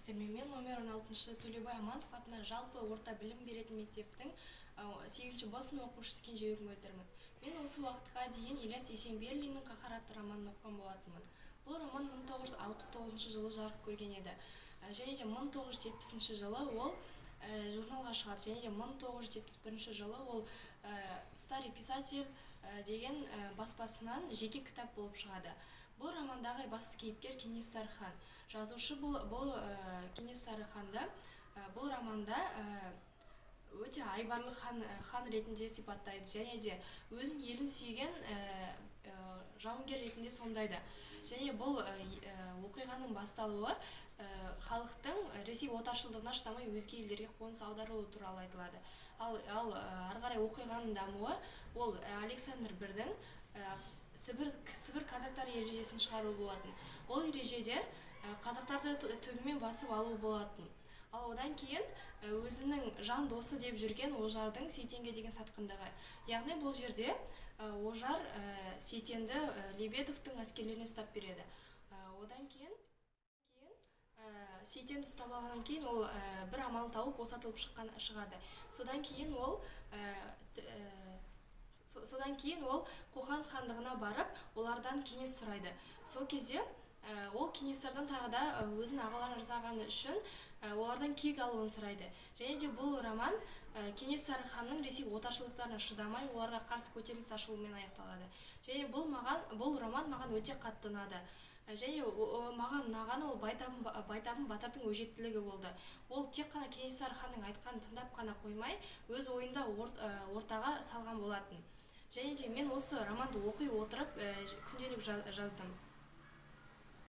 сіздермен. Мен номер 16 Төлебай Аманов атына жалпы орта білім беретін мектептің 8-ші Б сынып оқушысы Кенжебек Мөлдірмін. Мен осы уақытқа дейін Ілияс Есенберлиннің Қаһар атты романын оқыған болатынмын. Бұл роман 1969 жылы жарық көрген еді. Және де 1970 жылы ол журналға шығады. Және де 1971 жылы ол Старый писатель деген баспасынан жеке кітап болып шығады. Бұл романдағы басты кейіпкер Кенесары хан. Жазушы бұл Кенесары ханды бұл романда өте айбарлы хан ретінде сипаттайды, және де өзін елін сүйген жауынгер ретінде сомдайды. Және бұл оқиғаның басталуы халықтың Ресей отаршылдығына шыдамай өзге елдерге қоныс аударуы туралы айтылады. Ал ары қарай оқиғаның дамуы ол Александр бірдің Сібір казактары ережесін шығару болатын. Ол ережеде қазақтарды төбемен басып алу болатын. Ал одан кейін өзінің жан досы деп жүрген Ожардың Сейтенге деген сатқындығы. Яғни бұл жерде Ожар Сейтенді Лебедовтың әскерлеріне ұстап береді. Одан кейін Сейтенді ұстап алғаннан кейін ол бір амалын тауып босатылып шығады. Содан кейін ол Қоқан хандығына барып, олардан кеңес сұрайды. Сол кезде ол Кенесарыдан тағы да өзінің ағаларын жасағаны үшін олардан кек алуын сұрайды. Және де бұл роман Кенесары ханның Ресей отаршылдықтарына шыдамай, оларға қарсы көтеріліс ашуымен аяқталады. Және бұл роман маған өте қатты ұнады. Және маған ұнағаны ол байтабын батырдың өжеттілігі болды. Ол тек қана Кенесары ханның айтқанын тыңдап қана қоймай, өз ойында ортаға салған болатын. Және де мен осы романды оқи отырып күнделік жаздым.